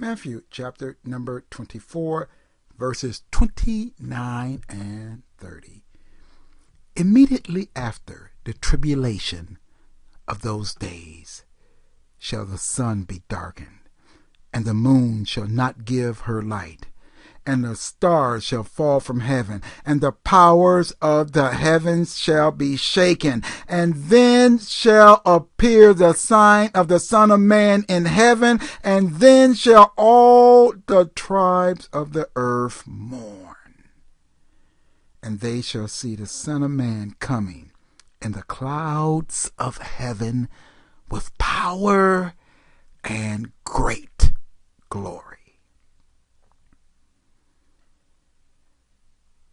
Matthew chapter number 24, verses 29 and 30. Immediately after the tribulation of those days shall the sun be darkened, and the moon shall not give her light, and the stars shall fall from heaven, and the powers of the heavens shall be shaken. And then shall appear the sign of the Son of Man in heaven, and then shall all the tribes of the earth mourn. And they shall see the Son of Man coming in the clouds of heaven with power and great glory.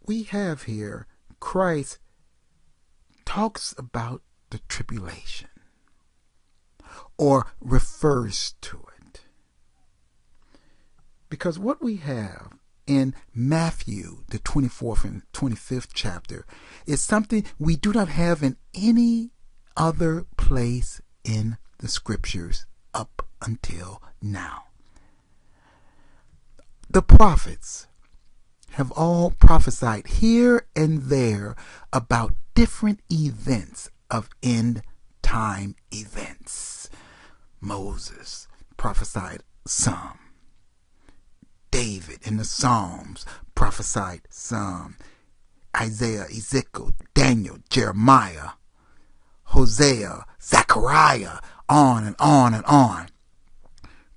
We have here Christ talks about the tribulation or refers to it. Because what we have in Matthew, the 24th and 25th chapter, is something we do not have in any other place in the scriptures up until now. The prophets have all prophesied here and there about different events of end time events. Moses prophesied some. David in the Psalms prophesied some. Isaiah, Ezekiel, Daniel, Jeremiah, Hosea, Zechariah, on and on and on.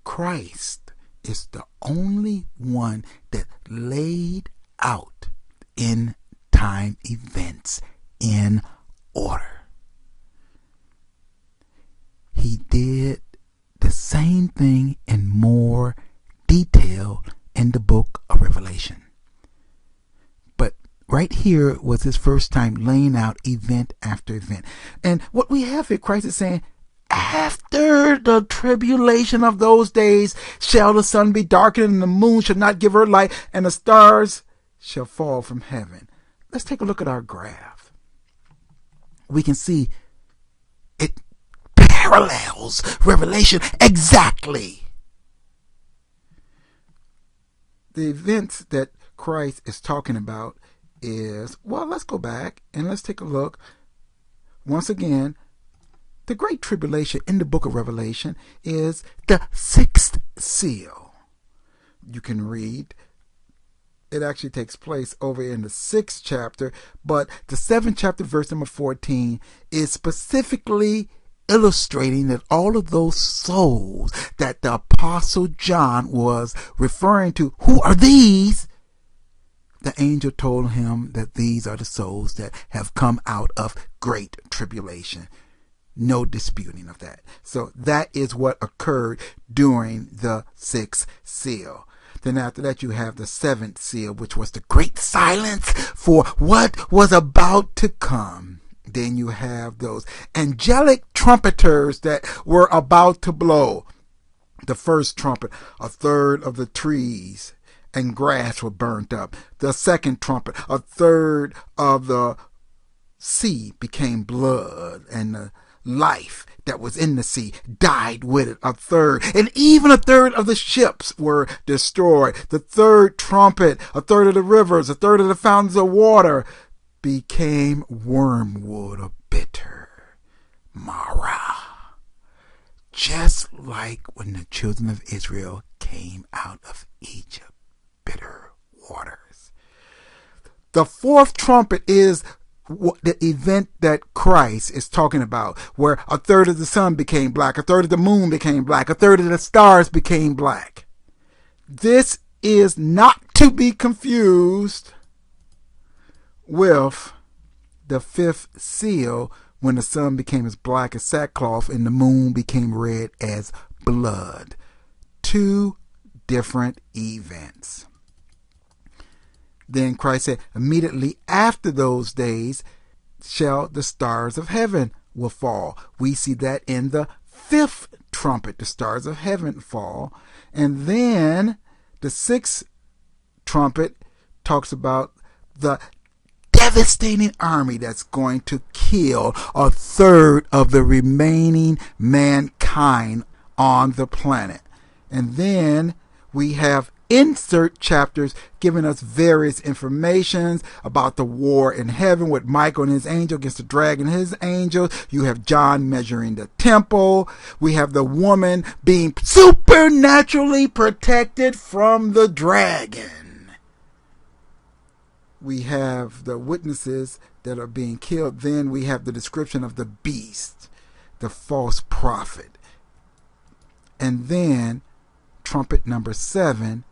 Christ is the only one that laid out end time events in order. He did the same thing in more detail in the book of Revelation. But right here was his first time laying out event after event. And what we have here, Christ is saying, after the tribulation of those days shall the sun be darkened, and the moon shall not give her light, and the stars shall fall from heaven. Let's take a look at our graph. We can see it parallels Revelation exactly. The events that Christ is talking about is, well, let's go back and let's take a look once again. The Great Tribulation in the book of Revelation is the sixth seal. You can read. It actually takes place over in the 6th chapter, but the 7th chapter, verse number 14, is specifically illustrating that all of those souls that the Apostle John was referring to, who are these? The angel told him that these are the souls that have come out of great tribulation. No disputing of that. So that is what occurred during the 6th seal. Then after that you have the 7th seal, which was the great silence for what was about to come. Then you have those angelic trumpeters that were about to blow. The first trumpet, a third of the trees and grass were burnt up. The second trumpet, a third of the sea became blood, and the life that was in the sea died with it. A third, and even a third of the ships were destroyed. The third trumpet, a third of the rivers, a third of the fountains of water became wormwood or bitter. Mara. Just like when the children of Israel came out of Egypt. Bitter waters. The fourth trumpet is the event that Christ is talking about, where a third of the sun became black, a third of the moon became black, a third of the stars became black. This is not to be confused with the 5th seal, when the sun became as black as sackcloth and the moon became red as blood. Two different events. Then Christ said, immediately after those days shall the stars of heaven will fall. We see that in the 5th trumpet, the stars of heaven fall. And then the 6th trumpet talks about the devastating army that's going to kill a third of the remaining mankind on the planet. And then We have insert chapters giving us various informations about the war in heaven with Michael and his angel against the dragon and his angel. You have John measuring the temple. We have the woman being supernaturally protected from the dragon. We have the witnesses that are being killed. Then we have the description of the beast, the false prophet. And then trumpet number 7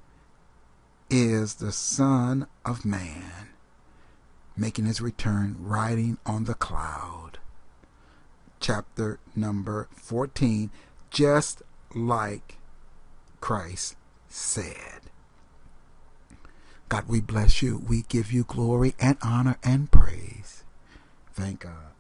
is the Son of Man making his return, riding on the cloud. Chapter number 14, just like Christ said. God, we bless you. We give you glory and honor and praise. Thank God.